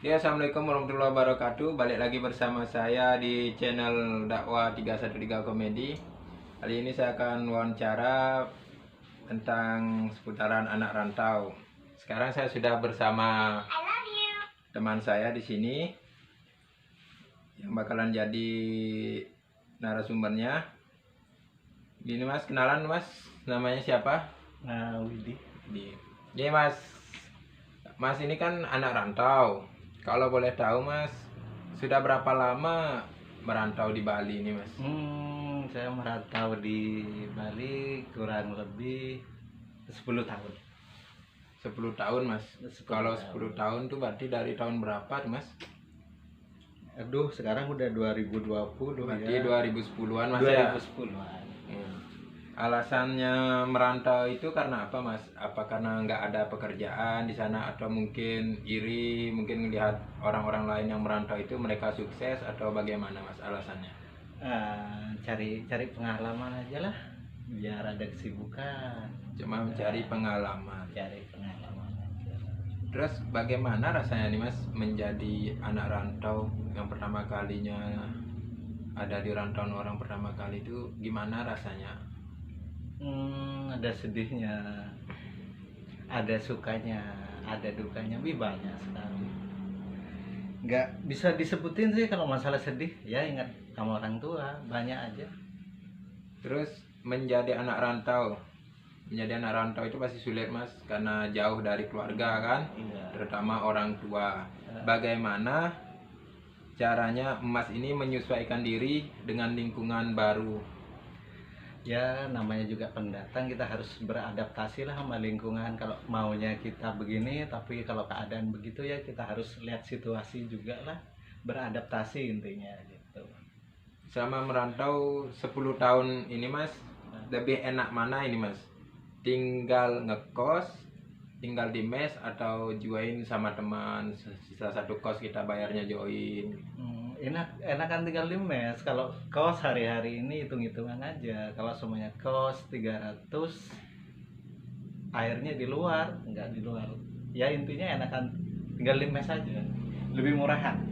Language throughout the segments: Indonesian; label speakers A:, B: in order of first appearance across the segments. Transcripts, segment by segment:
A: Ya, Assalamualaikum warahmatullahi wabarakatuh. Balik lagi bersama saya di channel Dakwah 313 Komedi. Kali ini saya akan wawancara tentang seputaran anak rantau. Sekarang saya sudah bersama teman saya di sini yang bakalan jadi narasumbernya. Gini Mas, kenalan Mas, namanya siapa?
B: Widi.
A: Ini Mas, Mas ini kan anak rantau. Kalau boleh tahu Mas, sudah berapa lama merantau di Bali ini Mas?
B: Saya merantau di Bali kurang lebih 10 tahun.
A: 10 tahun Mas.
B: 10
A: Kalau
B: tahun.
A: 10 tahun tuh berarti dari tahun berapa tuh Mas?
B: Aduh, sekarang udah 2020
A: Berarti
B: ya.
A: 2010-an Mas ya?
B: 2010-an.
A: Alasannya merantau itu karena apa Mas? Apa karena nggak ada pekerjaan di sana atau mungkin iri, mungkin melihat orang-orang lain yang merantau itu mereka sukses atau bagaimana Mas alasannya?
B: Cari pengalaman aja lah, biar ada kesibukan.
A: Cuma mencari pengalaman.
B: Cari pengalaman aja.
A: Terus bagaimana rasanya nih Mas menjadi anak rantau yang pertama kalinya ada di rantauan orang pertama kali itu gimana rasanya?
B: Ada sedihnya, ada sukanya, ada dukanya, banyak sekali. Nggak bisa disebutin sih kalau masalah sedih, ya ingat sama orang tua, banyak aja.
A: Terus menjadi anak rantau itu pasti sulit Mas karena jauh dari keluarga kan,
B: Iya.
A: terutama orang tua. Bagaimana caranya Mas ini menyesuaikan diri dengan lingkungan baru?
B: Ya namanya juga pendatang, kita harus beradaptasi lah sama lingkungan. Kalau maunya kita begini, tapi kalau keadaan begitu ya kita harus lihat situasi juga lah, beradaptasi intinya gitu.
A: Selama merantau 10 tahun ini Mas, lebih enak mana ini Mas? Tinggal ngekos, tinggal di mes atau join sama teman, sisa satu kos kita bayarnya join.
B: Enakan tinggal di mes. Kalau kos hari-hari ini hitung-hitungan aja. Kalau semuanya kos 300, airnya di luar, enggak di luar. Ya intinya enakan tinggal di mes aja. Lebih murahan.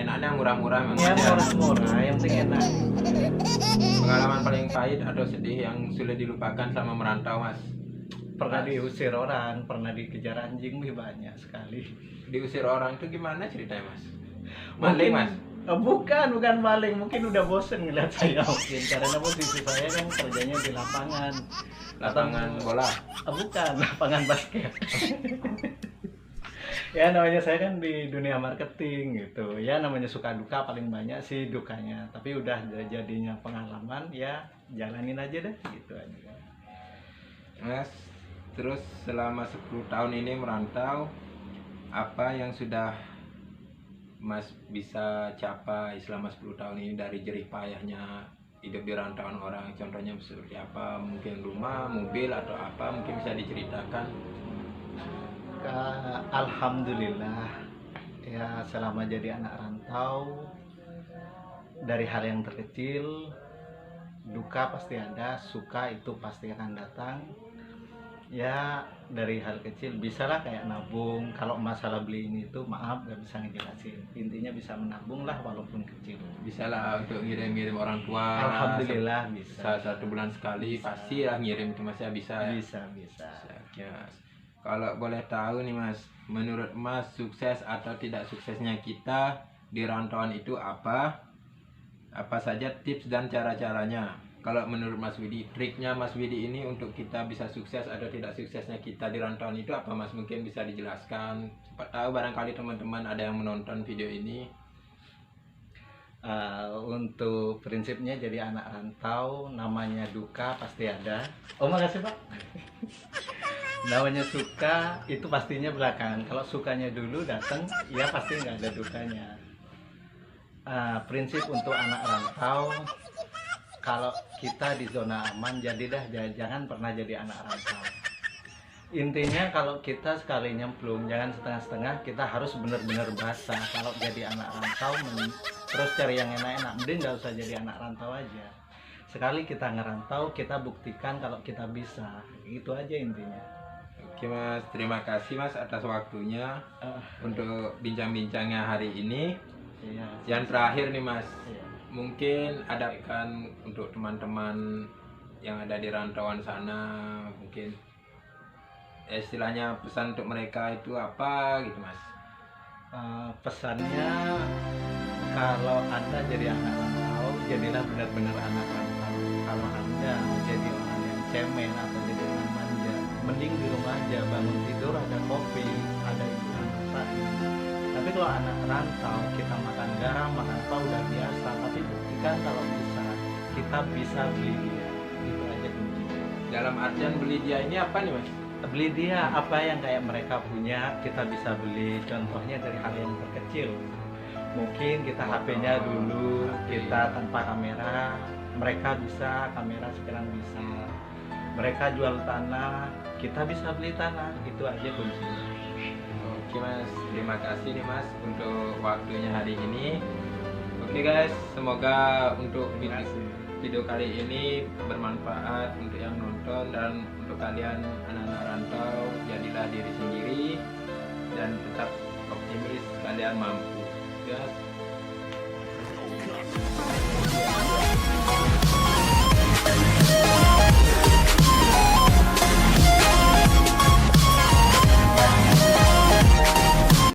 A: Enaknya murah-murah memang
B: Ya
A: aja.
B: murah-murah, yang penting enak.
A: Pengalaman paling pahit atau sedih yang sulit dilupakan sama merantau Mas?
B: Pernah diusir orang, pernah dikejar anjing, banyak sekali.
A: Diusir orang itu gimana ceritanya Mas? Maling Mas?
B: Bukan maling, mungkin udah bosen ngeliat saya mungkin, karena posisi saya kan kerjanya di lapangan.
A: Lapangan bola?
B: Bukan, lapangan basket. Ya namanya saya kan di dunia marketing gitu. Ya namanya suka duka, paling banyak sih dukanya. Tapi udah jadinya pengalaman, ya jalanin aja deh gitu aja.
A: Mas, terus selama 10 tahun ini merantau, apa yang sudah Mas bisa capai selama 10 tahun ini dari jerih payahnya hidup di rantauan orang? Contohnya seperti apa? Mungkin rumah, mobil atau apa? Mungkin bisa diceritakan.
B: Alhamdulillah ya, selama jadi anak rantau, dari hal yang terkecil, duka pasti ada, suka itu pasti akan datang. Ya dari hal kecil bisalah kayak nabung. Kalau masalah beli ini tuh maaf gak bisa ngejelasin, intinya bisa menabung lah walaupun kecil.
A: Bisa lah untuk ngirim-ngirim orang tua.
B: Alhamdulillah bisa.
A: Satu bulan sekali
B: Bisa.
A: pasti lah ngirim itu Mas ya, bisa ya?
B: Bisa.
A: Ya. Kalau boleh tahu nih Mas, menurut Mas sukses atau tidak suksesnya kita di rantauan itu apa? Apa saja tips dan cara-caranya? Kalau menurut Mas Widi, triknya Mas Widi ini untuk kita bisa sukses atau tidak suksesnya kita di rantauan itu apa Mas? Mungkin bisa dijelaskan. Siapa tahu barangkali teman-teman ada yang menonton video ini.
B: Untuk prinsipnya jadi anak rantau, namanya duka pasti ada. Oh makasih Pak. Namanya suka itu pastinya belakangan. Kalau sukanya dulu datang, ya pasti nggak ada dukanya. Prinsip untuk anak rantau, kalau kita di zona aman, jangan pernah jadi anak rantau. Intinya kalau kita sekali nyemplung, jangan setengah-setengah, kita harus benar-benar basah. Kalau jadi anak rantau, terus cari yang enak-enak, mending nggak usah jadi anak rantau aja. Sekali kita ngerantau, kita buktikan kalau kita bisa. Itu aja intinya.
A: Oke Mas, terima kasih Mas atas waktunya
B: Eh,
A: untuk bincang-bincangnya hari ini.
B: iya.
A: Yang terakhir nih Mas,
B: Iya.
A: mungkin ada kan untuk teman-teman yang ada di rantauan sana, mungkin istilahnya pesan untuk mereka itu apa gitu Mas?
B: Pesannya, kalau Anda jadi anak rantau, jadilah benar-benar anak rantau. Kalau Anda menjadi orang yang cemen atau jadi orang manja, mending di rumah aja, bangun tidur ada kopi, ada ibu yang masakin. Tapi kalau anak rantau, kita makan garam, makan apa udah biasa, tapi buktikan kalau kita bisa beli dia. Itu aja kuncinya.
A: Dalam artian beli dia ini apa nih Mas?
B: Beli dia apa yang kayak mereka punya, kita bisa beli. Contohnya dari hal yang terkecil, mungkin kita HP-nya dulu kita tanpa kamera, mereka bisa kamera, sekarang bisa. Mereka jual tanah, kita bisa beli tanah. Itu aja kuncinya.
A: Oke Mas, terima kasih nih Mas untuk waktunya hari ini. Oke guys, semoga untuk
B: Terima kasih.
A: video kali ini bermanfaat untuk yang nonton, dan untuk kalian anak-anak rantau, jadilah diri sendiri dan tetap optimis, kalian mampu. Guys,